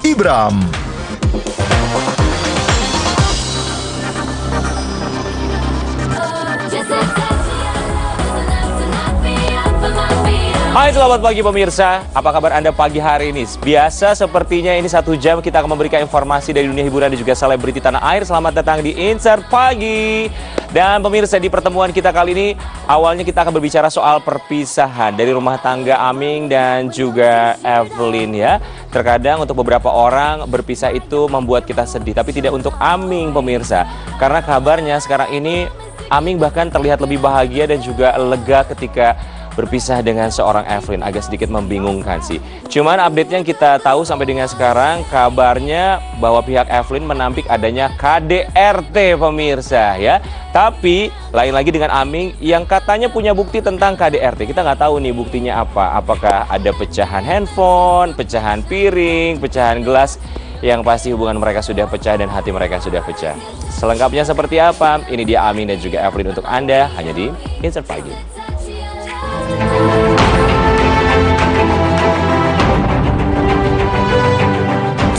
Ibram. Hai, selamat pagi pemirsa. Apa kabar Anda pagi hari ini? Biasa sepertinya ini 1 jam kita akan memberikan informasi dari dunia hiburan dan juga selebriti tanah air. Selamat datang di Insert Pagi. Dan pemirsa, di pertemuan kita kali ini awalnya kita akan berbicara soal perpisahan dari rumah tangga Aming dan juga Evelyn ya. Terkadang untuk beberapa orang berpisah itu membuat kita sedih, tapi tidak untuk Aming pemirsa. Karena kabarnya sekarang ini Aming bahkan terlihat lebih bahagia dan juga lega ketika berpisah dengan seorang Evelyn. Agak sedikit membingungkan sih. Cuman update yang kita tahu sampai dengan sekarang, kabarnya bahwa pihak Evelyn menampik adanya KDRT pemirsa ya. Tapi lain lagi dengan Aming yang katanya punya bukti tentang KDRT. Kita nggak tahu nih buktinya apa. Apakah ada pecahan handphone, pecahan piring, pecahan gelas. Yang pasti hubungan mereka sudah pecah dan hati mereka sudah pecah. Selengkapnya seperti apa? Ini dia Aming dan juga Evelyn untuk Anda hanya di Insert Pagi.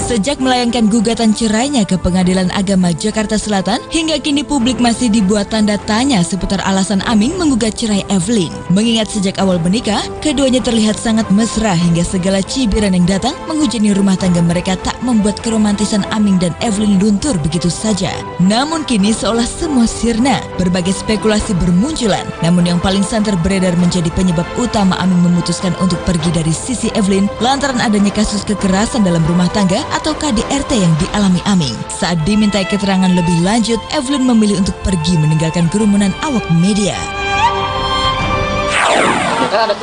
Sejak melayangkan gugatan cerainya ke Pengadilan Agama Jakarta Selatan, hingga kini publik masih dibuat tanda tanya seputar alasan Aming menggugat cerai Evelyn. Mengingat sejak awal menikah, keduanya terlihat sangat mesra hingga segala cibiran yang datang menghujani rumah tangga mereka tak membuat keromantisan Aming dan Evelyn luntur begitu saja. Namun kini seolah semua sirna, berbagai spekulasi bermunculan. Namun yang paling santer beredar menjadi penyebab utama Aming memutuskan untuk pergi dari sisi Evelyn lantaran adanya kasus kekerasan dalam rumah tangga atau KDRT yang dialami Aming. Saat dimintai keterangan lebih lanjut, Evelyn memilih untuk pergi meninggalkan kerumunan awak media.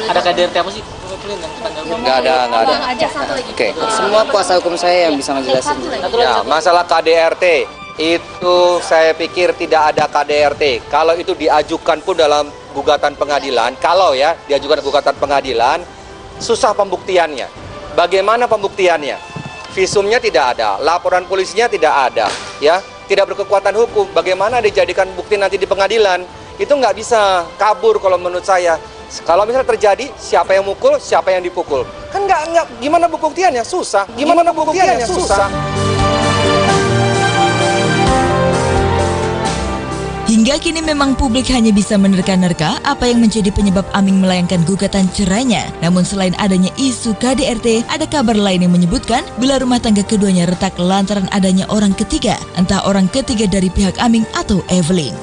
Ada KDRT apa sih? Nggak ada. Oke. Semua kuasa hukum saya yang bisa ngejelasin. Ya, masalah KDRT itu saya pikir tidak ada KDRT. Kalau itu diajukan pun dalam gugatan pengadilan, diajukan gugatan pengadilan, susah pembuktiannya. Bagaimana pembuktiannya? Visumnya tidak ada, laporan polisinya tidak ada, ya, tidak berkekuatan hukum. Bagaimana dijadikan bukti nanti di pengadilan? Itu nggak bisa kabur kalau menurut saya. Kalau misalnya terjadi, siapa yang mukul, siapa yang dipukul, kan nggak. Gimana pembuktiannya? Susah. Susah. Hingga kini memang publik hanya bisa menerka-nerka apa yang menjadi penyebab Aming melayangkan gugatan cerainya. Namun selain adanya isu KDRT, ada kabar lain yang menyebutkan bila rumah tangga keduanya retak lantaran adanya orang ketiga, entah orang ketiga dari pihak Aming atau Evelyn.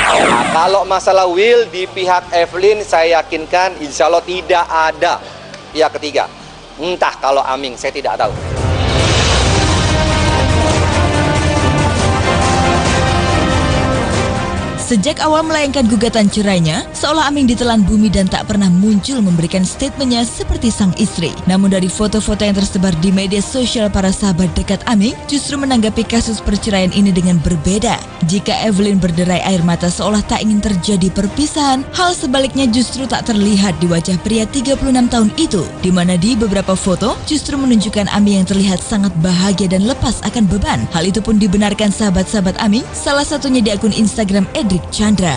Nah, kalau masalah will di pihak Evelyn, saya yakinkan insya Allah tidak ada pihak ketiga. Entah kalau Aming, saya tidak tahu. Sejak awal melayangkan gugatan cerainya, seolah Aming ditelan bumi dan tak pernah muncul memberikan statementnya seperti sang istri. Namun dari foto-foto yang tersebar di media sosial, para sahabat dekat Aming justru menanggapi kasus perceraian ini dengan berbeda. Jika Evelyn berderai air mata seolah tak ingin terjadi perpisahan, hal sebaliknya justru tak terlihat di wajah pria 36 tahun itu, di mana di beberapa foto justru menunjukkan Aming yang terlihat sangat bahagia dan lepas akan beban. Hal itu pun dibenarkan sahabat-sahabat Aming, salah satunya di akun Instagram Chandra.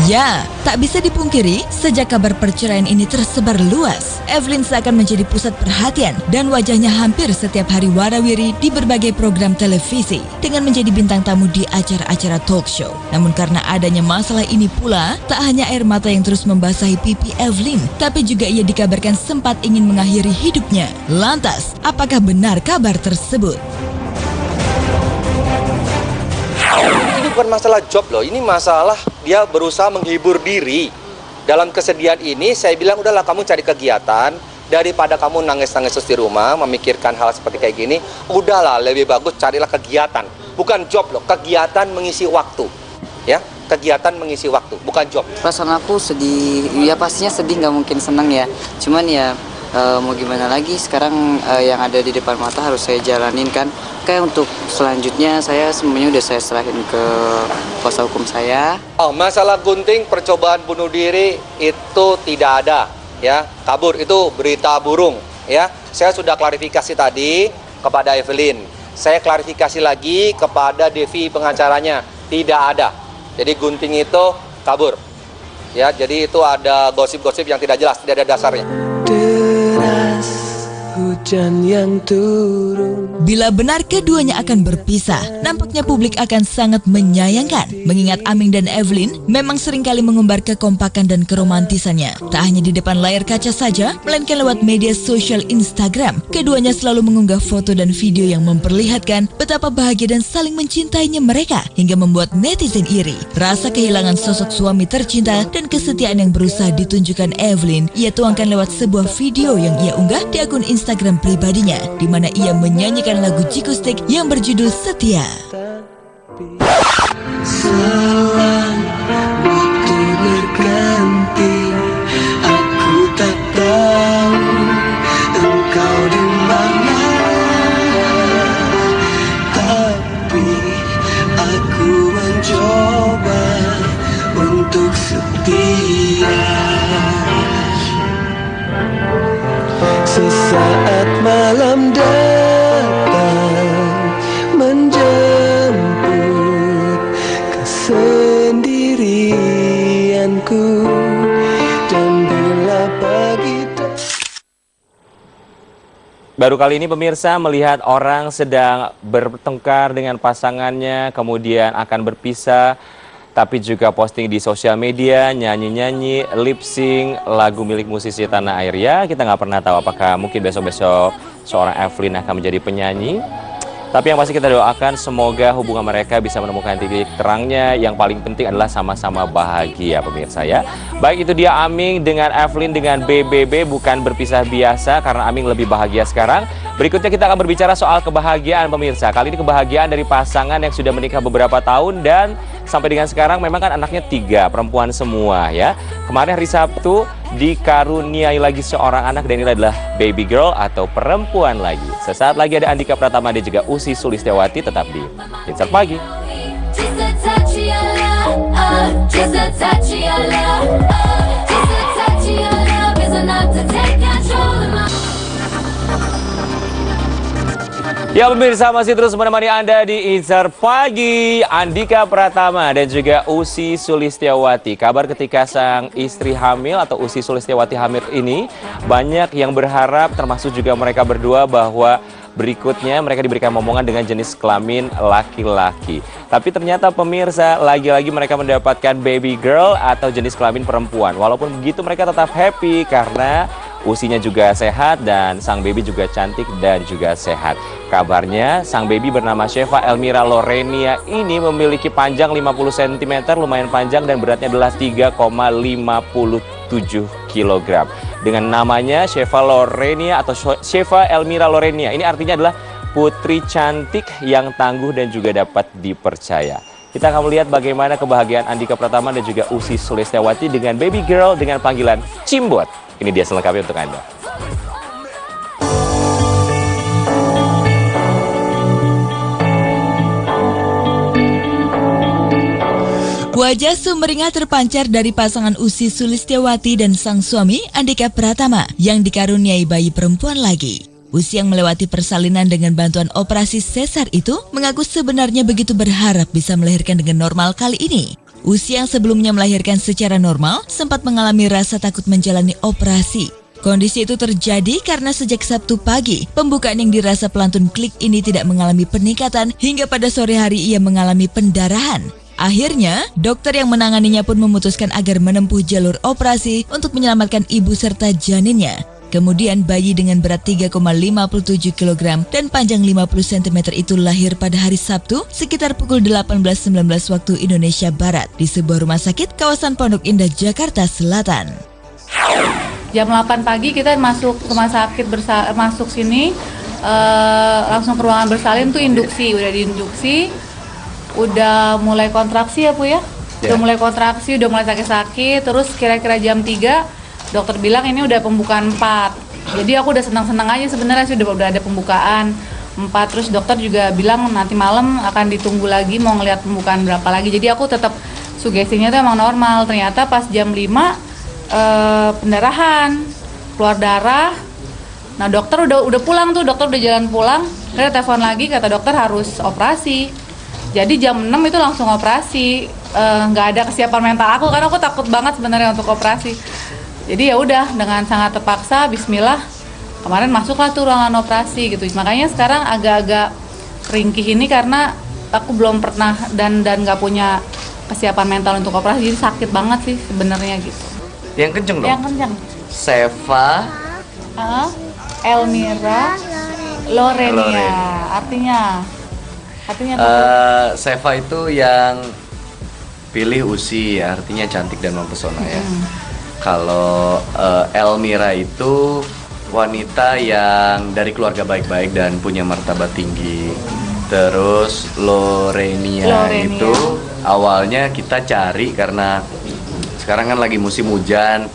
Ya, tak bisa dipungkiri, sejak kabar perceraian ini tersebar luas, Evelyn seakan menjadi pusat perhatian dan wajahnya hampir setiap hari warawiri di berbagai program televisi dengan menjadi bintang tamu di acara-acara talk show. Namun karena adanya masalah ini pula, tak hanya air mata yang terus membasahi pipi Evelyn, tapi juga ia dikabarkan sempat ingin mengakhiri hidupnya. Lantas, apakah benar kabar tersebut? Ini bukan masalah job loh, ini masalah dia berusaha menghibur diri. Dalam kesedihan ini saya bilang udahlah kamu cari kegiatan, daripada kamu nangis-nangis di rumah memikirkan hal seperti kayak gini, udahlah lebih bagus carilah kegiatan. Bukan job loh, kegiatan mengisi waktu. Ya, kegiatan mengisi waktu, bukan job. Perasaan aku sedih, ya pastinya sedih, nggak mungkin senang ya. Cuman ya mau gimana lagi, sekarang yang ada di depan mata harus saya jalanin kan. Kayak untuk selanjutnya saya semuanya udah saya serahin ke kuasa hukum saya. Oh, masalah gunting percobaan bunuh diri itu tidak ada, ya. Kabur itu berita burung, ya. Saya sudah klarifikasi tadi kepada Evelyn. Saya klarifikasi lagi kepada Devi pengacaranya, tidak ada. Jadi gunting itu kabur. Ya, jadi itu ada gosip-gosip yang tidak jelas, tidak ada dasarnya. Deras hujan yang turun. Bila benar keduanya akan berpisah, nampaknya publik akan sangat menyayangkan. Mengingat Aming dan Evelyn memang seringkali mengumbar kekompakan dan keromantisannya. Tak hanya di depan layar kaca saja, melainkan lewat media sosial Instagram. Keduanya selalu mengunggah foto dan video yang memperlihatkan betapa bahagia dan saling mencintainya mereka, hingga membuat netizen iri. Rasa kehilangan sosok suami tercinta dan kesetiaan yang berusaha ditunjukkan Evelyn, ia tuangkan lewat sebuah video yang ia unggah di akun Instagram pribadinya, di mana ia menyanyikan lagu Jikustik yang berjudul Setia. Selang waktu berganti, aku tak tahu engkau di mana, tapi aku mencoba untuk setia. Sesaat malam datang menjemput kesendirianku, dan bila pagi Baru kali ini pemirsa melihat orang sedang bertengkar dengan pasangannya, kemudian akan berpisah, tapi juga posting di sosial media, nyanyi-nyanyi, lip sync lagu milik musisi tanah air. Ya, kita nggak pernah tahu apakah mungkin besok-besok seorang Evelyn akan menjadi penyanyi. Tapi yang pasti kita doakan semoga hubungan mereka bisa menemukan titik terangnya. Yang paling penting adalah sama-sama bahagia pemirsa ya. Baik, itu dia Aming dengan Evelyn dengan BBB, bukan berpisah biasa karena Aming lebih bahagia sekarang. Berikutnya kita akan berbicara soal kebahagiaan pemirsa. Kali ini kebahagiaan dari pasangan yang sudah menikah beberapa tahun dan sampai dengan sekarang memang kan anaknya 3, perempuan semua ya. Kemarin hari Sabtu dikaruniai lagi seorang anak dan ini adalah baby girl atau perempuan lagi. Sesaat lagi ada Andika Pratama dan juga Ussy Sulistyawati, tetap di Insert Pagi. Ya pemirsa, masih terus menemani Anda di Insert Pagi. Andika Pratama dan juga Ussy Sulistyawati. Kabar ketika sang istri hamil atau Ussy Sulistyawati hamil ini, banyak yang berharap termasuk juga mereka berdua bahwa berikutnya mereka diberikan momongan dengan jenis kelamin laki-laki. Tapi ternyata pemirsa, lagi-lagi mereka mendapatkan baby girl atau jenis kelamin perempuan. Walaupun begitu mereka tetap happy karena Usinya juga sehat dan sang baby juga cantik dan juga sehat. Kabarnya sang baby bernama Sheva Elmira Lorenia ini memiliki panjang 50 cm, lumayan panjang, dan beratnya adalah 3,57 kg. Dengan namanya Sheva Lorenia atau Sheva Elmira Lorenia, ini artinya adalah putri cantik yang tangguh dan juga dapat dipercaya. Kita akan melihat bagaimana kebahagiaan Andika Pratama dan juga Ussy Sulistyawati dengan baby girl dengan panggilan Cimbot. Ini dia selengkapnya untuk Anda. Wajah sumringah terpancar dari pasangan Ussy Sulistyawati dan sang suami Andika Pratama yang dikaruniai bayi perempuan lagi. Ussy yang melewati persalinan dengan bantuan operasi sesar itu mengaku sebenarnya begitu berharap bisa melahirkan dengan normal kali ini. Ussy yang sebelumnya melahirkan secara normal sempat mengalami rasa takut menjalani operasi. Kondisi itu terjadi karena sejak Sabtu pagi, pembukaan yang dirasa pelantun klik ini tidak mengalami peningkatan hingga pada sore hari ia mengalami pendarahan. Akhirnya, dokter yang menanganinya pun memutuskan agar menempuh jalur operasi untuk menyelamatkan ibu serta janinnya. Kemudian bayi dengan berat 3,57 kg dan panjang 50 cm itu lahir pada hari Sabtu sekitar pukul 18.19 waktu Indonesia Barat di sebuah rumah sakit kawasan Pondok Indah, Jakarta Selatan. Jam 8 pagi kita masuk rumah sakit, masuk sini langsung ke ruangan bersalin tuh induksi, udah diinduksi, udah mulai kontraksi ya Bu ya? Udah mulai kontraksi, udah mulai sakit-sakit, terus kira-kira jam 3 dokter bilang ini udah pembukaan 4. Jadi aku udah senang-senang aja sebenarnya sih udah ada pembukaan 4. Terus dokter juga bilang nanti malam akan ditunggu lagi mau ngeliat pembukaan berapa lagi. Jadi aku tetap sugestinya tuh emang normal. Ternyata pas jam 5 pendarahan, keluar darah. Nah dokter udah pulang tuh, dokter udah jalan pulang. Saya telepon lagi, kata dokter harus operasi. Jadi jam 6 itu langsung operasi. Nggak ada kesiapan mental aku karena aku takut banget sebenarnya untuk operasi. Jadi ya udah dengan sangat terpaksa, Bismillah. Kemarin masuklah tuh ruangan operasi gitu. Makanya sekarang agak-agak ringkih ini karena aku belum pernah dan nggak punya kesiapan mental untuk operasi. Jadi sakit banget sih sebenarnya gitu. Yang kenceng dong. Yang kencang. Seva Elmira Lorenia. Artinya Seva itu yang pilih Usi, ya, artinya cantik dan mempesona ya. Kalau Elmira itu wanita yang dari keluarga baik-baik dan punya martabat tinggi. Terus Lorenia itu awalnya kita cari karena sekarang kan lagi musim hujan.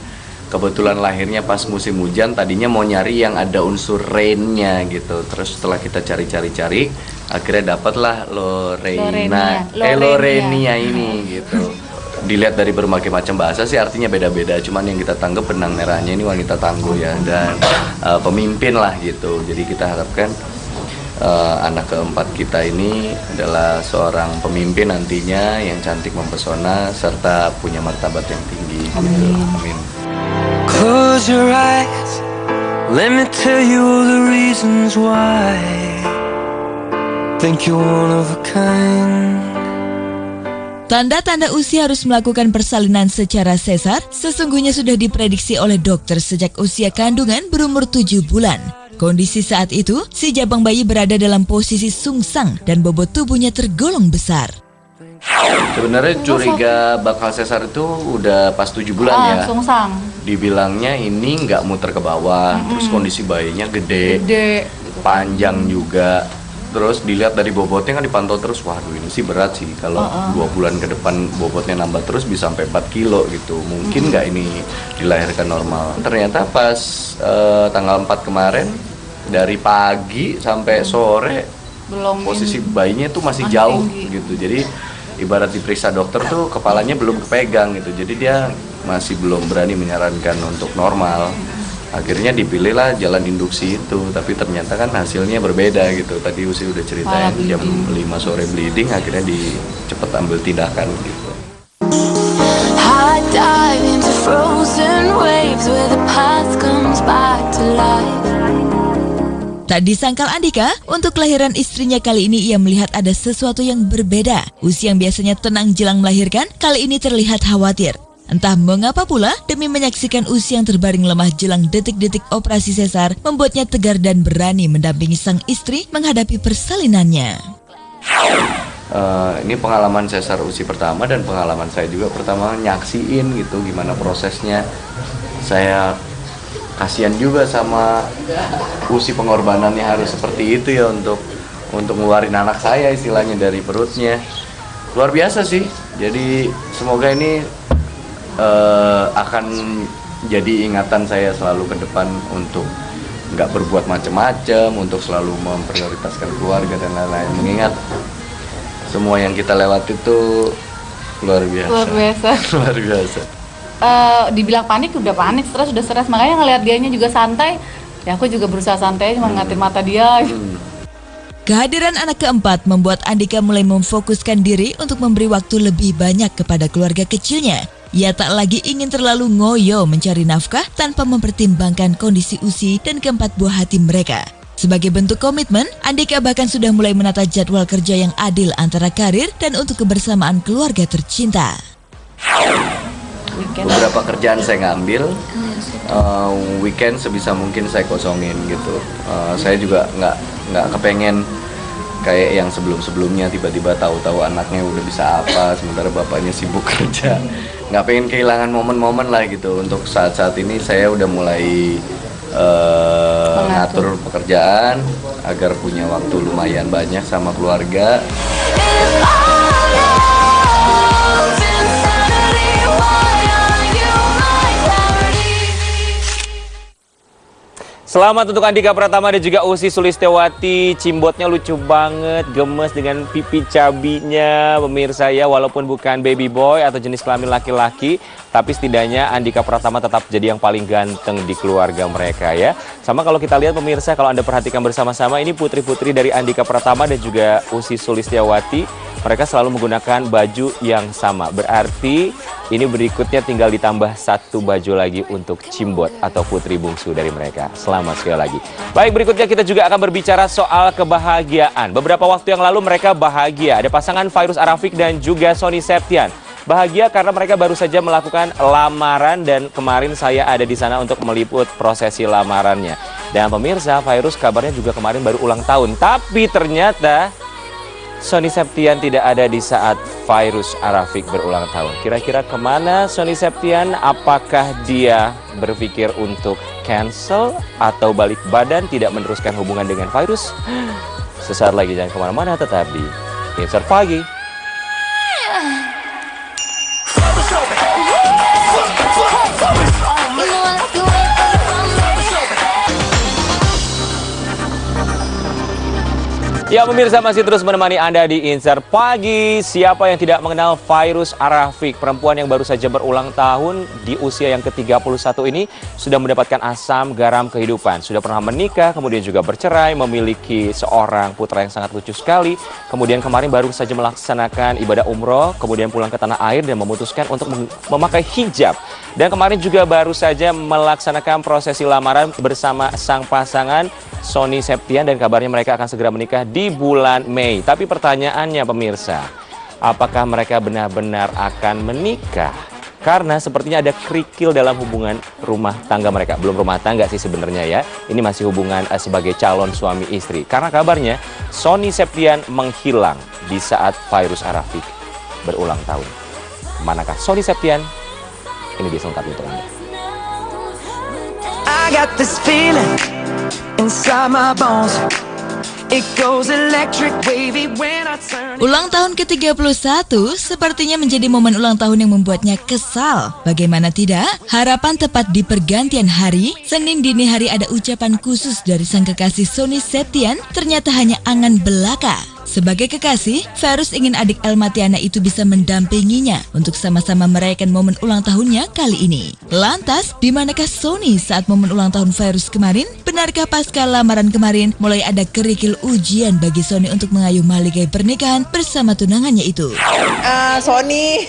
Kebetulan lahirnya pas musim hujan, tadinya mau nyari yang ada unsur rain-nya gitu. Terus setelah kita cari-cari, akhirnya dapatlah Lorenia ini gitu. Dilihat dari berbagai macam bahasa sih artinya beda-beda. Cuman yang kita tanggap benang merahnya ini wanita tangguh ya, dan pemimpin lah gitu. Jadi kita harapkan anak keempat kita ini adalah seorang pemimpin nantinya yang cantik mempesona serta punya martabat yang tinggi. Gitu. Amin. Close your eyes, let me tell you all the reasons why. Think you're one of a kind. Tanda-tanda usia harus melakukan persalinan secara sesar sesungguhnya sudah diprediksi oleh dokter sejak usia kandungan berumur 7 bulan. Kondisi saat itu, si jabang bayi berada dalam posisi sungsang dan bobot tubuhnya tergolong besar. Sebenarnya curiga bakal sesar itu udah pas 7 bulan ya. Sungsang. Dibilangnya ini nggak muter ke bawah, terus kondisi bayinya gede, panjang juga. Terus dilihat dari bobotnya kan dipantau terus, waduh ini sih berat sih. Kalau 2 bulan ke depan bobotnya nambah terus bisa sampai 4 kilo gitu. Mungkin nggak ini dilahirkan normal. Ternyata pas tanggal 4 kemarin, dari pagi sampai sore, posisi bayinya tuh masih jauh tinggi gitu. Jadi ibarat diperiksa dokter tuh kepalanya belum kepegang gitu. Jadi dia masih belum berani menyarankan untuk normal. Akhirnya dipilihlah jalan induksi itu, tapi ternyata kan hasilnya berbeda gitu. Tadi Usi udah ceritain jam 5 sore bleeding, akhirnya cepet ambil tindakan gitu. I dive into frozen waves where the past comes back to life. Tak disangkal Andika, untuk kelahiran istrinya kali ini ia melihat ada sesuatu yang berbeda. Usi yang biasanya tenang jelang melahirkan, kali ini terlihat khawatir. Entah mengapa pula, demi menyaksikan Usi yang terbaring lemah jelang detik-detik operasi sesar, membuatnya tegar dan berani mendampingi sang istri menghadapi persalinannya. Ini pengalaman sesar Usi pertama dan pengalaman saya juga pertama nyaksiin gitu gimana prosesnya. Saya kasihan juga sama Usi, pengorbanannya harus seperti itu ya untuk ngeluarin anak saya istilahnya dari perutnya. Luar biasa sih. Jadi semoga ini akan jadi ingatan saya selalu ke depan untuk nggak berbuat macam-macam, untuk selalu memprioritaskan keluarga dan lain-lain. Mengingat semua yang kita lewati itu luar biasa. Luar biasa. Dibilang panik, udah panik, stres, udah stres. Makanya ngelihat dianya juga santai, ya aku juga berusaha santai, cuma ngatin mata dia. Kehadiran anak keempat membuat Andika mulai memfokuskan diri untuk memberi waktu lebih banyak kepada keluarga kecilnya. Ia tak lagi ingin terlalu ngoyo mencari nafkah tanpa mempertimbangkan kondisi Usi dan keempat buah hati mereka. Sebagai bentuk komitmen, Andika bahkan sudah mulai menata jadwal kerja yang adil antara karir dan untuk kebersamaan keluarga tercinta. Beberapa kerjaan saya ngambil, weekend sebisa mungkin saya kosongin gitu. Saya juga nggak kepengen kayak yang sebelum-sebelumnya tiba-tiba tahu-tahu anaknya udah bisa apa, sementara bapaknya sibuk kerja. Nggak pengen kehilangan momen-momen lah gitu. Untuk saat-saat ini saya udah mulai ngatur pekerjaan agar punya waktu lumayan banyak sama keluarga. Selamat untuk Andika Pratama dan juga Ussy Sulistyawati. Cimbotnya lucu banget, gemes dengan pipi cabinya. Pemirsa ya, walaupun bukan baby boy atau jenis kelamin laki-laki, tapi setidaknya Andika Pratama tetap jadi yang paling ganteng di keluarga mereka ya. Sama kalau kita lihat pemirsa, kalau Anda perhatikan bersama-sama, ini putri-putri dari Andika Pratama dan juga Ussy Sulistyawati. Mereka selalu menggunakan baju yang sama. Berarti ini berikutnya tinggal ditambah satu baju lagi untuk Cimbot atau putri bungsu dari mereka. Selamat sekali lagi. Baik, berikutnya kita juga akan berbicara soal kebahagiaan. Beberapa waktu yang lalu mereka bahagia. Ada pasangan Fairuz Arafik dan juga Sony Septian. Bahagia karena mereka baru saja melakukan lamaran dan kemarin saya ada di sana untuk meliput prosesi lamarannya. Dan pemirsa, Fairuz kabarnya juga kemarin baru ulang tahun. Tapi ternyata Sony Septian tidak ada di saat Fairuz Arafik berulang tahun. Kira-kira kemana Sony Septian? Apakah dia berpikir untuk cancel atau balik badan tidak meneruskan hubungan dengan Fairuz? Sesaat lagi, jangan kemana-mana, tetap di Insert Pagi. Ya pemirsa, masih terus menemani Anda di Insert Pagi. Siapa yang tidak mengenal Fairuz Arafik, perempuan yang baru saja berulang tahun di usia yang ke-31 ini, sudah mendapatkan asam garam kehidupan. Sudah pernah menikah, kemudian juga bercerai, memiliki seorang putra yang sangat lucu sekali. Kemudian kemarin baru saja melaksanakan ibadah umroh, kemudian pulang ke tanah air dan memutuskan untuk memakai hijab. Dan kemarin juga baru saja melaksanakan prosesi lamaran bersama sang pasangan Sony Septian, dan kabarnya mereka akan segera menikah di bulan Mei. Tapi pertanyaannya pemirsa, apakah mereka benar-benar akan menikah? Karena sepertinya ada kerikil dalam hubungan rumah tangga mereka. Belum rumah tangga sih sebenarnya ya. Ini masih hubungan sebagai calon suami istri. Karena kabarnya Sony Septian menghilang di saat Fairuz Arafik berulang tahun. Manakah Sony Septian? Ini dia selengkapnya untuk Anda. I got this feeling inside my bones. It goes electric wavy when I turn. Ulang tahun ke-31 sepertinya menjadi momen ulang tahun yang membuatnya kesal. Bagaimana tidak? Harapan tepat di pergantian hari, Senin dini hari ada ucapan khusus dari sang kekasih Sony Septian, ternyata hanya angan belaka. Sebagai kekasih, Fairuz ingin adik Elmatiana itu bisa mendampinginya untuk sama-sama merayakan momen ulang tahunnya kali ini. Lantas, di manakah Sony saat momen ulang tahun Fairuz kemarin? Benarkah pasca lamaran kemarin mulai ada kerikil ujian bagi Sony untuk mengayuh mahligai pernikahan bersama tunangannya itu? Sony,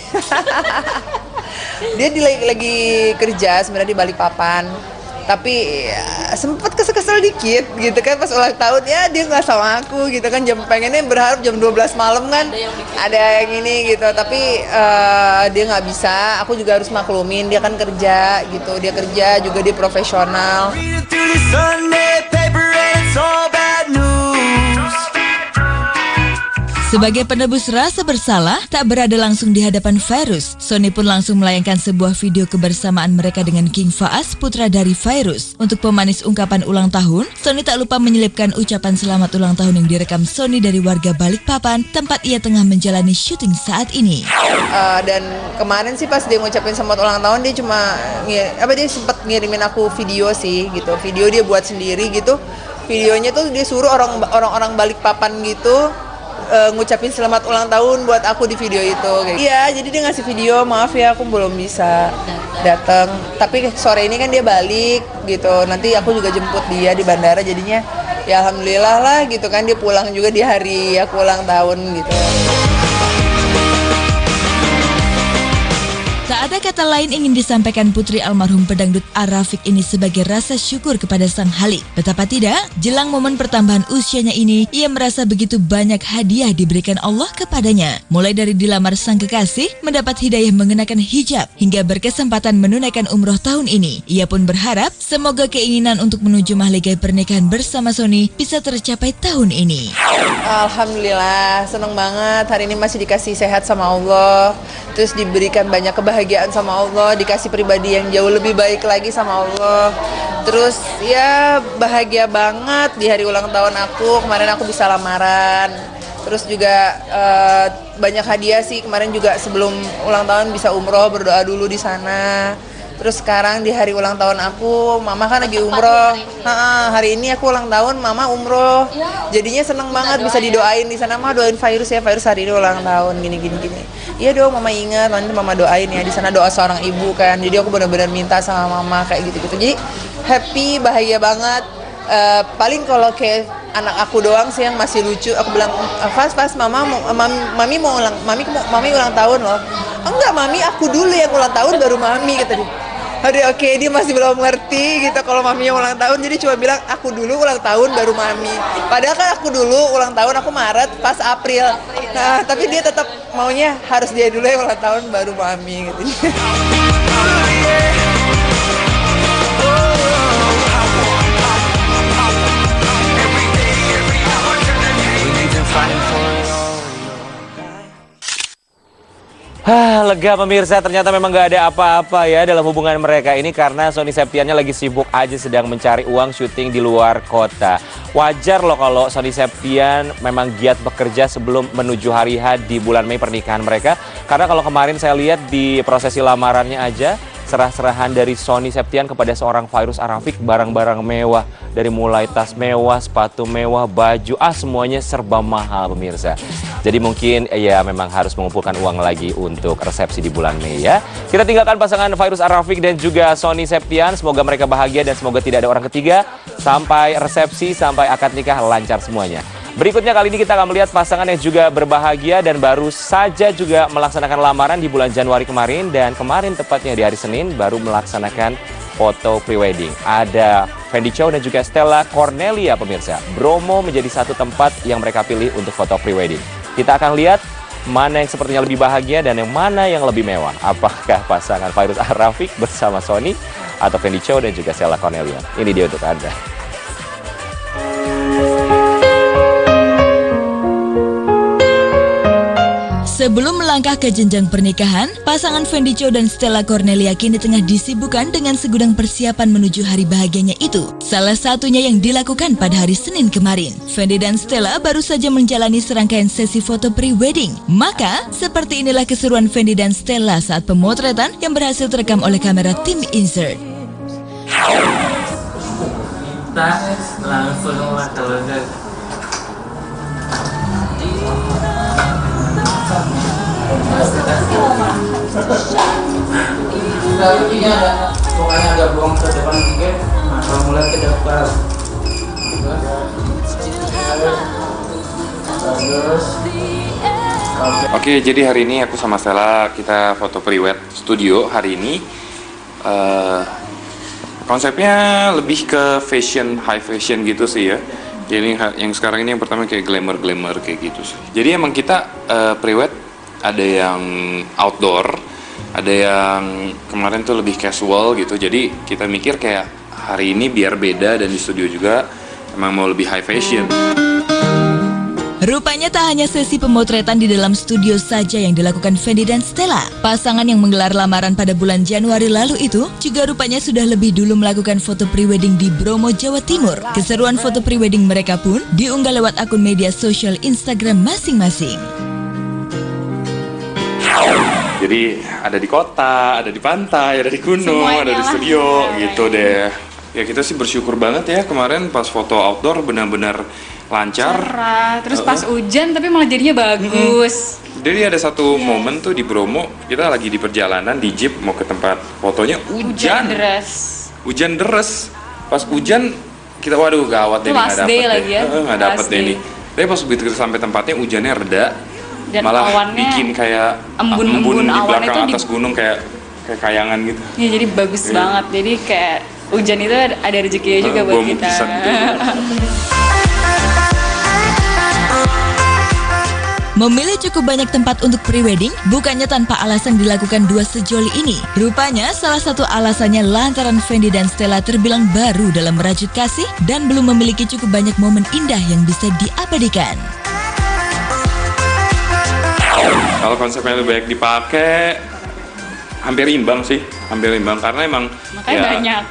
dia lagi kerja sebenarnya di Balikpapan. Tapi ya, sempet kesel-kesel dikit gitu kan pas ulang tahun, ya dia nggak sama aku gitu kan, pengennya berharap jam 12 malam kan ada yang ini gitu, tapi dia nggak bisa, aku juga harus maklumin, dia kan kerja gitu, dia kerja juga, dia profesional. Sebagai penebus rasa bersalah, tak berada langsung di hadapan Fairuz, Sony pun langsung melayangkan sebuah video kebersamaan mereka dengan King Faas, putra dari Fairuz. Untuk pemanis ungkapan ulang tahun, Sony tak lupa menyelipkan ucapan selamat ulang tahun yang direkam Sony dari warga Balikpapan, tempat ia tengah menjalani syuting saat ini. Dan kemarin sih pas dia ngucapin selamat ulang tahun, dia dia sempat ngirimin aku video sih gitu, video dia buat sendiri gitu. Videonya tuh dia suruh orang-orang Balikpapan gitu ngucapin selamat ulang tahun buat aku di video itu. Iya, jadi dia ngasih video, maaf ya aku belum bisa datang. Tapi sore ini kan dia balik gitu. Nanti aku juga jemput dia di bandara, jadinya ya alhamdulillah lah gitu kan, dia pulang juga di hari aku ulang tahun gitu. Tak ada kata lain ingin disampaikan putri almarhum pedangdut Arafik ini sebagai rasa syukur kepada Sang Halik. Betapa tidak, jelang momen pertambahan usianya ini, ia merasa begitu banyak hadiah diberikan Allah kepadanya. Mulai dari dilamar sang kekasih, mendapat hidayah mengenakan hijab, hingga berkesempatan menunaikan umroh tahun ini. Ia pun berharap semoga keinginan untuk menuju mahligai pernikahan bersama Sony bisa tercapai tahun ini. Alhamdulillah, seneng banget. Hari ini masih dikasih sehat sama Allah. Terus diberikan banyak kebahagiaan sama Allah, dikasih pribadi yang jauh lebih baik lagi sama Allah. Terus ya bahagia banget di hari ulang tahun aku, kemarin aku bisa lamaran. Terus juga banyak hadiah sih, kemarin juga sebelum ulang tahun bisa umroh, berdoa dulu di sana. Terus sekarang di hari ulang tahun aku, mama kan lagi umroh. Hari ini aku ulang tahun, mama umroh. Jadinya seneng banget bisa didoain di sana. Mama doain Virus ya, Virus hari ini ulang tahun gini. Iya dong, mama ingat, nanti mama doain ya. Di sana doa seorang ibu kan. Jadi aku benar-benar minta sama mama kayak gitu. Jadi happy, bahagia banget. Paling kalau kayak anak aku doang sih yang masih lucu. Aku bilang, pas mami ulang tahun loh. Enggak, mami aku dulu yang ulang tahun baru mami kata dia. Aduh, oke, dia masih belum ngerti gitu kalau mami yang ulang tahun, jadi cuma bilang aku dulu ulang tahun baru mami. Padahal kan aku dulu ulang tahun, aku Maret pas April. Nah, tapi dia tetap maunya harus dia dulu yang ulang tahun baru mami gitu. Lega pemirsa, ternyata memang gak ada apa-apa ya dalam hubungan mereka ini karena Sony Septiannya lagi sibuk aja sedang mencari uang syuting di luar kota. Wajar loh kalau Sony Septian memang giat bekerja sebelum menuju hari H di bulan Mei pernikahan mereka. Karena kalau kemarin saya lihat di prosesi lamarannya aja, serah-serahan dari Sony Septian kepada seorang Virus Arafik, barang-barang mewah. Dari mulai tas mewah, sepatu mewah, baju, semuanya serba mahal pemirsa. Jadi mungkin ya memang harus mengumpulkan uang lagi untuk resepsi di bulan Mei ya. Kita tinggalkan pasangan Virus Arafik dan juga Sony Septian. Semoga mereka bahagia dan semoga tidak ada orang ketiga. Sampai resepsi, sampai akad nikah lancar semuanya. Berikutnya kali ini kita akan melihat pasangan yang juga berbahagia dan baru saja juga melaksanakan lamaran di bulan Januari kemarin. Dan kemarin tepatnya di hari Senin baru melaksanakan foto prewedding. Ada Fendi Chow dan juga Stella Cornelia pemirsa. Bromo menjadi satu tempat yang mereka pilih untuk foto prewedding. Kita akan lihat mana yang sepertinya lebih bahagia dan yang mana yang lebih mewah. Apakah pasangan Virus Arafik bersama Sony atau Fendi Chow dan juga Stella Cornelia? Ini dia untuk Anda. Sebelum melangkah ke jenjang pernikahan, pasangan Fendi Chow dan Stella Cornelia kini tengah disibukkan dengan segudang persiapan menuju hari bahagianya itu. Salah satunya yang dilakukan pada hari Senin kemarin. Fendi dan Stella baru saja menjalani serangkaian sesi foto pre-wedding. Maka, seperti inilah keseruan Fendi dan Stella saat pemotretan yang berhasil terekam oleh kamera tim Insert. Langsung ini ada pokoknya agak buang ke depan dikit, nah kalau mulai ke depan Oke, jadi hari ini aku sama Stella kita foto pre-wed studio hari ini. Konsepnya lebih ke fashion, high fashion gitu sih ya. Jadi yang sekarang ini yang pertama kayak glamour kayak gitu sih. Jadi emang kita pre-wed ada yang outdoor, ada yang kemarin tuh lebih casual gitu. Jadi kita mikir kayak hari ini biar beda dan di studio juga emang mau lebih high fashion. Rupanya tak hanya sesi pemotretan di dalam studio saja yang dilakukan Fendi dan Stella. Pasangan yang menggelar lamaran pada bulan Januari lalu itu juga rupanya sudah lebih dulu melakukan foto prewedding di Bromo, Jawa Timur. Keseruan foto prewedding mereka pun diunggah lewat akun media sosial Instagram masing-masing. Jadi ada di kota, ada di pantai, ada di gunung, ada di studio gitu deh. Ya kita sih bersyukur banget ya kemarin pas foto outdoor benar-benar lancar. Cerah, terus pas hujan tapi malah jadinya bagus. Jadi ada satu momen tuh di Bromo, kita lagi di perjalanan di jeep mau ke tempat fotonya hujan deras. Hujan deras. Pas hujan kita waduh gawat deh nggak dapet deh. Nggak dapet deh nih. Tapi pas begitu kita sampai tempatnya hujannya reda. Dan malah bikin kayak embun di belakang atas gunung kayak kayangan gitu. Ya jadi bagus banget. Jadi kayak hujan itu ada rezekinya juga buat kita. Memilih cukup banyak tempat untuk prewedding bukannya tanpa alasan dilakukan dua sejoli ini. Rupanya salah satu alasannya lantaran Fendi dan Stella terbilang baru dalam merajut kasih dan belum memiliki cukup banyak momen indah yang bisa diabadikan. Kalau konsepnya lebih banyak dipakai, hampir imbang sih, karena emang makanya ya, banyak.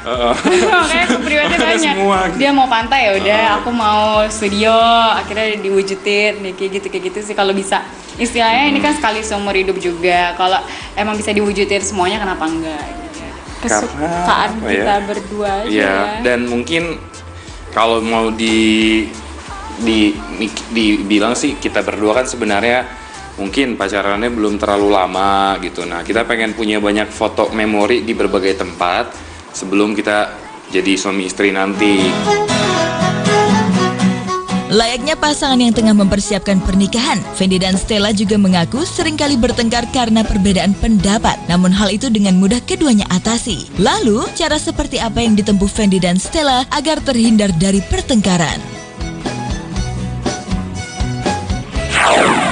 Makanya preweddingnya banyak. Semua. Dia mau pantai ya udah, aku mau studio, akhirnya diwujudin kayak gitu sih kalau bisa. Istilahnya ini kan sekali seumur hidup juga. Kalau emang bisa diwujudin semuanya kenapa enggak? Gitu. kesukaan apa kita ya? berdua aja Iya, ya. dan mungkin kalau mau dibilang sih kita berdua kan sebenarnya mungkin pacarannya belum terlalu lama gitu. Nah, kita pengen punya banyak foto memori di berbagai tempat sebelum kita jadi suami istri nanti. Layaknya pasangan yang tengah mempersiapkan pernikahan, Fendi dan Stella juga mengaku seringkali bertengkar karena perbedaan pendapat. Namun hal itu dengan mudah keduanya atasi. Lalu, cara seperti apa yang ditempuh Fendi dan Stella agar terhindar dari pertengkaran?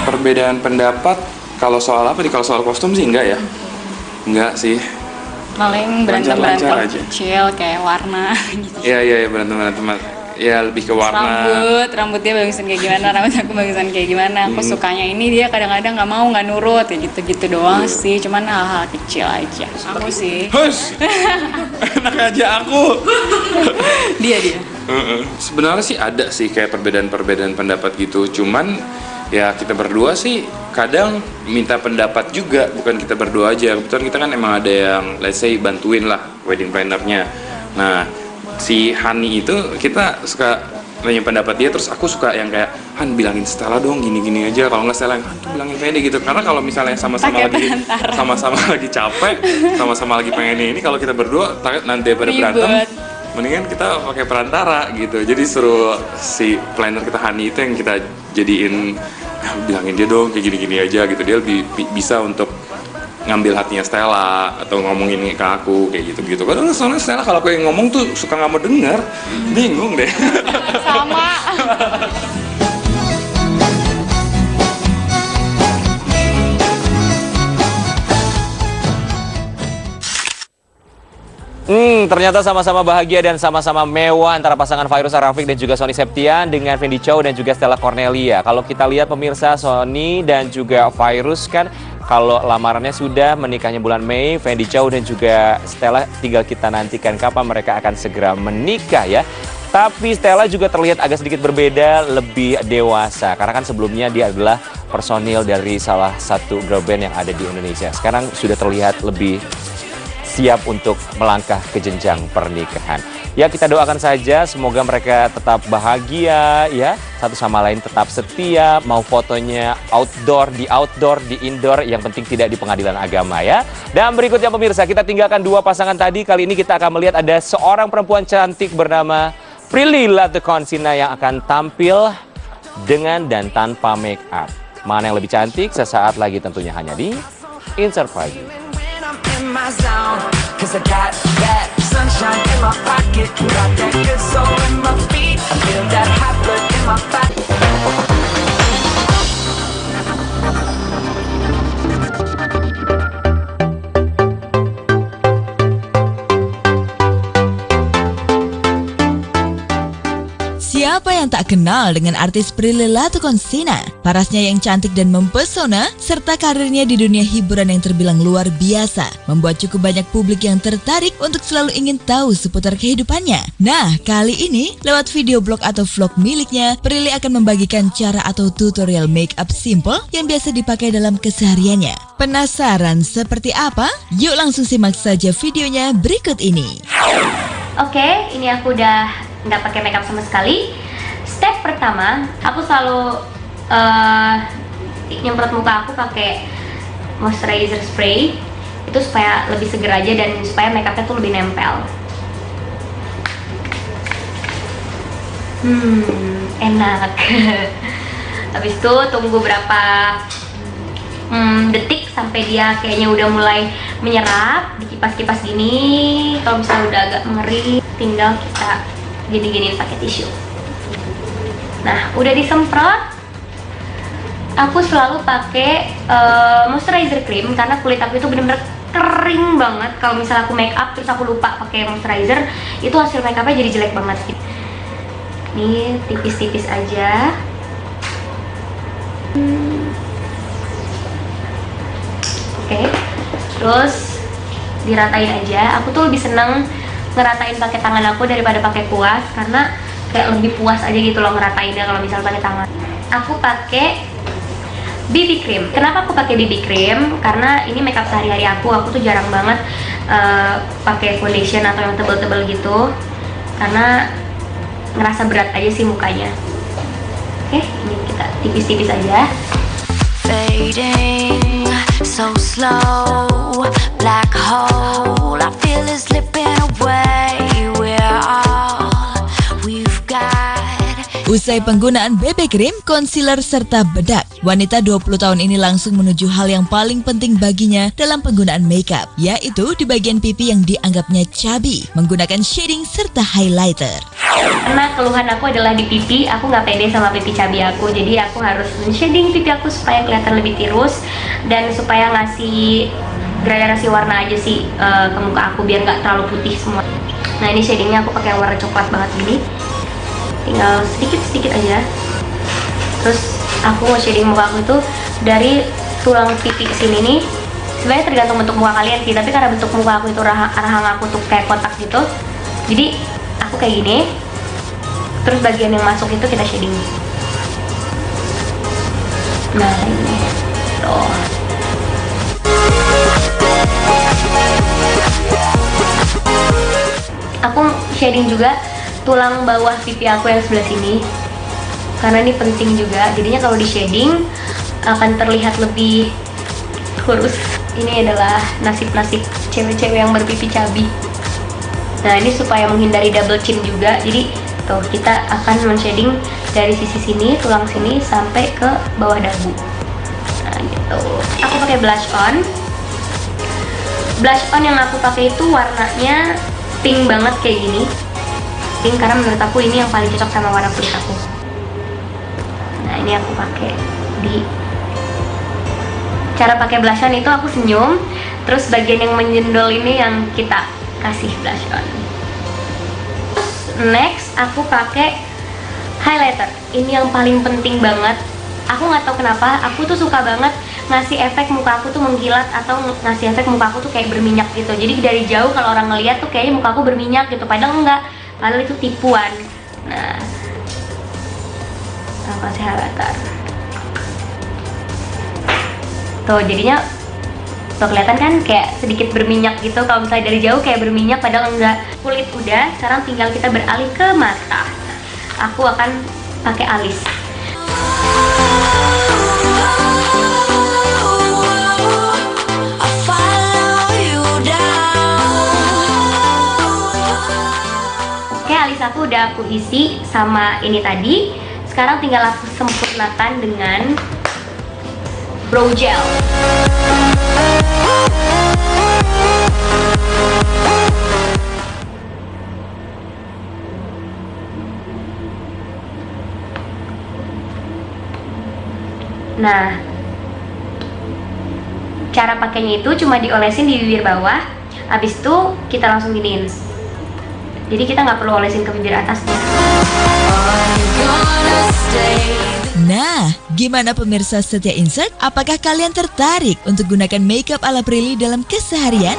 Perbedaan pendapat kalau soal apa nih? Kalau soal kostum sih enggak ya? Enggak sih. Paling Lancar-lancar berantem-berantem aja. kecil kayak warna gitu. Iya, berantem-berantem. Ya lebih ke warna. Rambut dia bagusan kayak gimana, rambut aku bagusan kayak gimana. Aku sukanya ini, dia kadang-kadang nggak nurut ya gitu-gitu doang sih. Cuman hal-hal kecil aja. Aku sih. Hush! Enak aja aku. Dia. Sebenarnya sih ada sih kayak perbedaan-perbedaan pendapat gitu. Cuman ya kita berdua sih kadang minta pendapat juga, bukan kita berdua aja. Kebetulan kita kan emang ada yang let's say bantuin lah wedding planner-nya. Nah, si Hani itu kita suka nanya pendapat dia, terus aku suka yang kayak Han bilangin Stella dong gini-gini aja, kalau nggak Stella Han tuh bilangin Fendi gitu, karena kalau misalnya sama-sama lagi capek, sama-sama lagi pengen ini, kalau kita berdua nanti pada berantem, mendingan kita pakai perantara gitu. Jadi suruh si planner kita Hani itu yang kita jadiin bilangin dia dong kayak gini-gini aja gitu, dia lebih bisa untuk ngambil hatinya Stella atau ngomongin ke aku kayak gitu-gitu. Kadang soalnya Stella kalau aku yang ngomong tuh suka nggak mau denger, bingung deh. Sama. Ternyata sama-sama bahagia dan sama-sama mewah antara pasangan Fairuz Rafiq dan juga Sony Septian dengan Fendi Chow dan juga Stella Cornelia. Kalau kita lihat pemirsa, Sony dan juga Fairuz kan kalau lamarannya sudah, menikahnya bulan Mei, Fendi Chow dan juga Stella tinggal kita nantikan kapan mereka akan segera menikah ya. Tapi Stella juga terlihat agak sedikit berbeda, lebih dewasa. Karena kan sebelumnya dia adalah personil dari salah satu girl band yang ada di Indonesia. Sekarang sudah terlihat lebih siap untuk melangkah ke jenjang pernikahan. Ya, kita doakan saja semoga mereka tetap bahagia ya, satu sama lain tetap setia, mau fotonya di outdoor, di indoor, yang penting tidak di pengadilan agama ya. Dan berikutnya pemirsa, kita tinggalkan dua pasangan tadi, kali ini kita akan melihat ada seorang perempuan cantik bernama Prilly Latuconsina yang akan tampil dengan dan tanpa make up. Mana yang lebih cantik? Sesaat lagi tentunya hanya di Insert Pagi. In my zone, 'cause I got that sunshine in my pocket, got that good soul in my feet, I feel that hot blood in my body. Siapa yang tak kenal dengan artis Prilly Latuconsina? Parasnya yang cantik dan mempesona, serta karirnya di dunia hiburan yang terbilang luar biasa, membuat cukup banyak publik yang tertarik untuk selalu ingin tahu seputar kehidupannya. Nah, kali ini, lewat video blog atau vlog miliknya, Prilly akan membagikan cara atau tutorial make up simple yang biasa dipakai dalam kesehariannya. Penasaran seperti apa? Yuk langsung simak saja videonya berikut ini. Oke, ini aku udah nggak pakai makeup sama sekali. Step pertama, aku selalu nyemprot muka aku pakai moisturizer spray. Itu supaya lebih seger aja dan supaya makeupnya tuh lebih nempel. Enak. Habis itu tunggu berapa detik sampai dia kayaknya udah mulai menyerap, dikipas-kipas gini. Kalau misalnya udah agak mengering, tinggal kita gini-giniin pakai tisu. Nah, udah disemprot, aku selalu pakai moisturizer cream karena kulit aku itu bener-bener kering banget. Kalau misalnya aku make up terus aku lupa pakai moisturizer, itu hasil make upnya jadi jelek banget. Nih, tipis-tipis aja. Oke, terus diratain aja. Aku tuh lebih seneng ngeratain pakai tangan aku daripada pakai kuas karena kayak lebih puas aja gitu loh ngeratainnya kalau misalnya pakai tangan. Aku pakai BB cream. Kenapa aku pakai BB cream? Karena ini makeup sehari-hari aku tuh jarang banget pakai foundation atau yang tebal-tebal gitu, karena ngerasa berat aja sih mukanya. Oke, ini kita tipis-tipis aja. Fading so slow, black hole. I feel it slipping away. We're all we've got. Usai penggunaan BB cream, concealer serta bedak, wanita 20 tahun ini langsung menuju hal yang paling penting baginya dalam penggunaan makeup, yaitu di bagian pipi yang dianggapnya chubby, menggunakan shading serta highlighter. Karena keluhan aku adalah di pipi, aku nggak pede sama pipi cabi aku, jadi aku harus shading pipi aku supaya kelihatan lebih tirus dan supaya ngasih gradasi warna aja sih ke muka aku biar nggak terlalu putih semua. Nah ini shadingnya aku pakai warna coklat banget gini, tinggal sedikit-sedikit aja. Terus aku mau shading muka aku itu dari tulang pipi ke sini nih. Sebenarnya tergantung bentuk muka kalian sih, tapi karena bentuk muka aku itu rahang aku tuh kayak kotak gitu, jadi aku kayak gini. Terus bagian yang masuk itu kita shading. Nah ini tuh. Aku shading juga tulang bawah pipi aku yang sebelah sini, karena ini penting juga. Jadinya kalau di shading akan terlihat lebih kurus. Ini adalah nasib-nasib cewek-cewek yang berpipi cabi. Nah ini supaya menghindari double chin juga, jadi tuh kita akan men-shading dari sisi sini, tulang sini sampai ke bawah dagu. Nah gitu. Aku pakai blush on. Blush on yang aku pakai itu warnanya pink banget kayak gini. Pink karena menurut aku ini yang paling cocok sama warna kulit aku. Nah ini aku pakai di cara pakai blush on itu aku senyum, terus bagian yang menjendol ini yang kita kasih blush on. Next aku pakai highlighter. Ini yang paling penting banget. Aku nggak tahu kenapa, aku tuh suka banget ngasih efek muka aku tuh mengkilat atau ngasih efek muka aku tuh kayak berminyak gitu. Jadi dari jauh kalau orang ngeliat tuh kayaknya muka aku berminyak gitu, padahal enggak. Padahal itu tipuan. Nah, aku kasih highlighter. Tuh jadinya tuh kelihatan kan kayak sedikit berminyak gitu. Kalau misalnya dari jauh kayak berminyak padahal enggak. Kulit udah, sekarang tinggal kita beralih ke mata. Aku akan pakai alis. Oke, alis aku udah aku isi sama ini tadi. Sekarang tinggal aku sempurnakan dengan brow gel. Nah, cara pakainya itu cuma diolesin di bibir bawah, habis itu kita langsung giniin. Jadi kita nggak perlu olesin ke bibir atasnya. Nah, gimana pemirsa setia Insert? Apakah kalian tertarik untuk gunakan makeup ala Prilly dalam keseharian?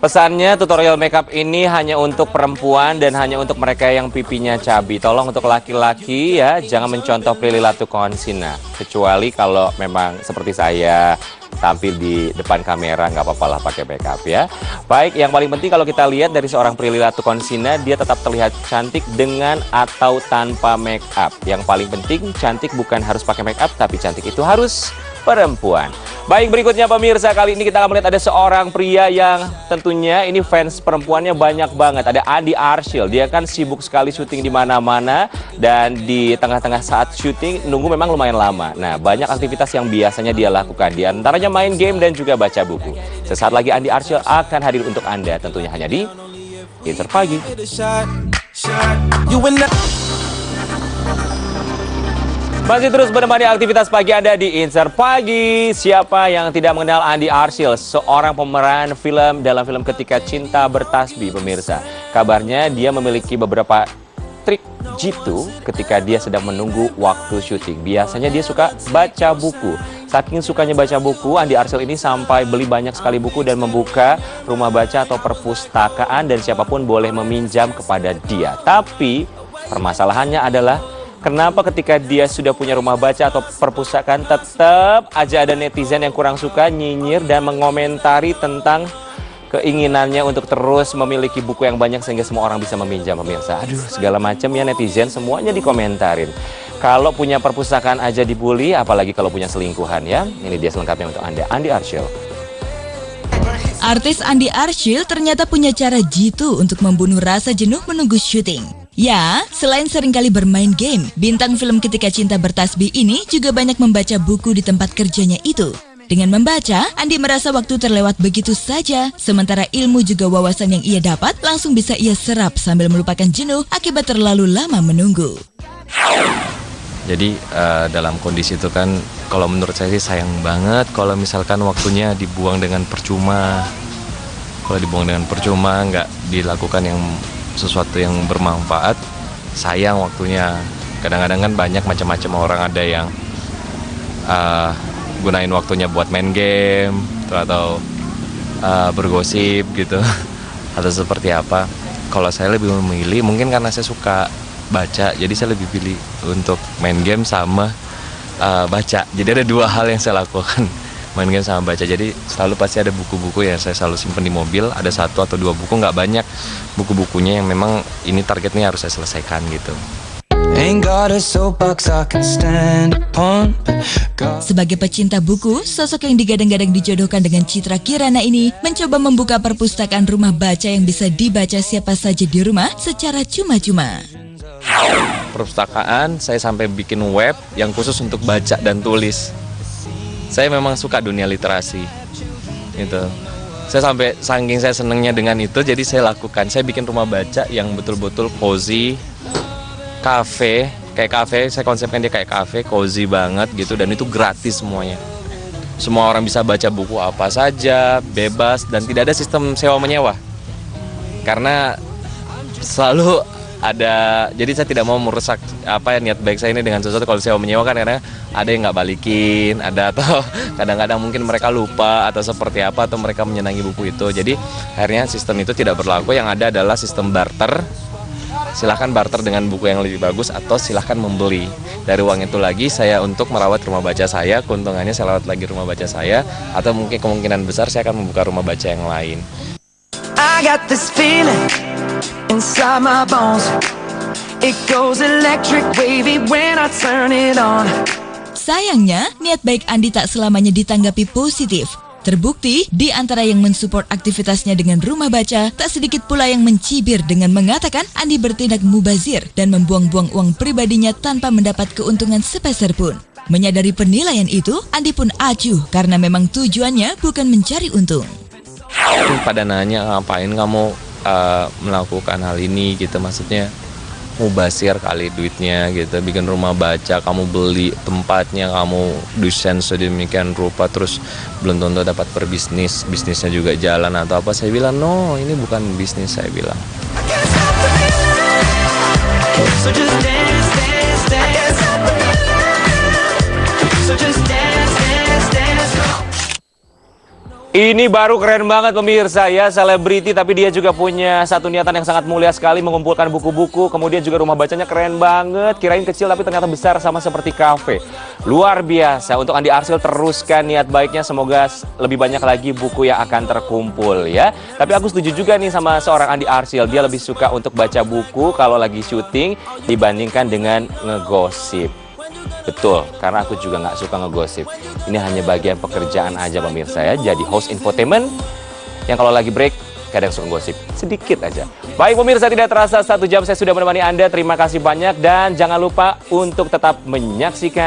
Pesannya, tutorial makeup ini hanya untuk perempuan dan hanya untuk mereka yang pipinya cabi. Tolong untuk laki-laki ya, jangan mencontoh Prilly Latuconsina. Kecuali kalau memang seperti saya tampil di depan kamera, nggak apa-apa lah pakai makeup ya. Baik, yang paling penting kalau kita lihat dari seorang Prilly Latuconsina, dia tetap terlihat cantik dengan atau tanpa makeup. Yang paling penting, cantik bukan harus pakai makeup, tapi cantik itu harus perempuan. Baik, berikutnya pemirsa, kali ini kita akan melihat ada seorang pria yang tentunya ini fans perempuannya banyak banget. Ada Andi Arsyil, dia kan sibuk sekali syuting di mana-mana dan di tengah-tengah saat syuting nunggu memang lumayan lama. Nah, banyak aktivitas yang biasanya dia lakukan, di antaranya main game dan juga baca buku. Sesaat lagi Andi Arsyil akan hadir untuk Anda, tentunya hanya di Insert Pagi. Masih terus menemani aktivitas pagi Anda di Insert Pagi. Siapa yang tidak mengenal Andi Arsyil, seorang pemeran film dalam film Ketika Cinta Bertasbih, pemirsa. Kabarnya dia memiliki beberapa trik jitu ketika dia sedang menunggu waktu syuting. Biasanya dia suka baca buku. Saking sukanya baca buku, Andi Arsyil ini sampai beli banyak sekali buku dan membuka rumah baca atau perpustakaan dan siapapun boleh meminjam kepada dia. Tapi Permasalahannya adalah kenapa ketika dia sudah punya rumah baca atau perpustakaan tetap aja ada netizen yang kurang suka, nyinyir, dan mengomentari tentang keinginannya untuk terus memiliki buku yang banyak sehingga semua orang bisa meminjam, pemirsa. Aduh, segala macam ya netizen, semuanya dikomentarin. Kalau punya perpustakaan aja dibully, apalagi kalau punya selingkuhan ya. Ini dia selengkapnya untuk Anda, Andi Arsyil. Artis Andi Arsyil ternyata punya cara jitu untuk membunuh rasa jenuh menunggu syuting. Ya, selain seringkali bermain game, bintang film Ketika Cinta Bertasbih ini juga banyak membaca buku di tempat kerjanya itu. Dengan membaca, Andi merasa waktu terlewat begitu saja, sementara ilmu juga wawasan yang ia dapat langsung bisa ia serap sambil melupakan jenuh akibat terlalu lama menunggu. Jadi dalam kondisi itu kan, kalau menurut saya sih sayang banget kalau misalkan waktunya dibuang dengan percuma. Kalau dibuang dengan percuma, nggak dilakukan yang sesuatu yang bermanfaat, sayang waktunya. Kadang-kadang kan banyak macam-macam orang, ada yang gunain waktunya buat main game atau bergosip gitu atau seperti apa. Kalau saya lebih memilih, mungkin karena saya suka baca, jadi saya lebih pilih untuk main game sama baca. Jadi ada dua hal yang saya lakukan, main game sama baca. Jadi selalu pasti ada buku-buku yang saya selalu simpan di mobil, ada 1 atau 2 buku, nggak banyak buku-bukunya yang memang ini targetnya harus saya selesaikan gitu. Sebagai pecinta buku, sosok yang digadang-gadang dijodohkan dengan Citra Kirana ini mencoba membuka perpustakaan rumah baca yang bisa dibaca siapa saja di rumah secara cuma-cuma. Perpustakaan, saya sampai bikin web yang khusus untuk baca dan tulis. Saya memang suka dunia literasi gitu. Saya sampai saking saya senengnya dengan itu, jadi saya lakukan. Saya bikin rumah baca yang betul-betul cozy, kafe, kayak kafe. Saya konsepnya dia kayak kafe, cozy banget gitu, dan itu gratis semuanya. Semua orang bisa baca buku apa saja, bebas, dan tidak ada sistem sewa menyewa. Karena selalu ada, jadi saya tidak mau merusak niat baik saya ini dengan sesuatu. Kalau sewa menyewa kan karena ada yang nggak balikin, ada atau kadang-kadang mungkin mereka lupa atau seperti apa, atau mereka menyenangi buku itu. Jadi akhirnya sistem itu tidak berlaku. Yang ada adalah sistem barter. Silahkan barter dengan buku yang lebih bagus atau silahkan membeli. Dari uang itu lagi saya untuk merawat rumah baca saya, keuntungannya saya rawat lagi rumah baca saya, atau mungkin kemungkinan besar saya akan membuka rumah baca yang lain. I got this feeling inside my bones. It goes electric wavy when I turn it on. Sayangnya, niat baik Andi tak selamanya ditanggapi positif. Terbukti, di antara yang mensupport aktivitasnya dengan rumah baca, tak sedikit pula yang mencibir dengan mengatakan Andi bertindak mubazir dan membuang-buang uang pribadinya tanpa mendapat keuntungan sepeser pun. Menyadari penilaian itu, Andi pun acuh karena memang tujuannya bukan mencari untung. Pada nanya, ngapain kamu melakukan hal ini gitu, maksudnya mubazir kali duitnya gitu, bikin rumah baca, kamu beli tempatnya, kamu desain sedemikian rupa, terus belum tentu dapat berbisnis, bisnisnya juga jalan atau apa. Saya bilang no, ini bukan bisnis, saya bilang. Ini baru keren banget pemirsa ya, selebriti tapi dia juga punya satu niatan yang sangat mulia sekali, mengumpulkan buku-buku, kemudian juga rumah bacanya keren banget, kirain kecil tapi ternyata besar sama seperti kafe. Luar biasa, untuk Andi Arsyil teruskan niat baiknya, semoga lebih banyak lagi buku yang akan terkumpul ya. Tapi aku setuju juga nih sama seorang Andi Arsyil, dia lebih suka untuk baca buku kalau lagi syuting dibandingkan dengan ngegosip. Betul, karena aku juga nggak suka ngegosip. Ini hanya bagian pekerjaan aja pemirsa ya. Jadi host infotainment yang kalau lagi break kadang suka gosip sedikit aja. Baik pemirsa, tidak terasa 1 jam saya sudah menemani Anda. Terima kasih banyak dan jangan lupa untuk tetap menyaksikan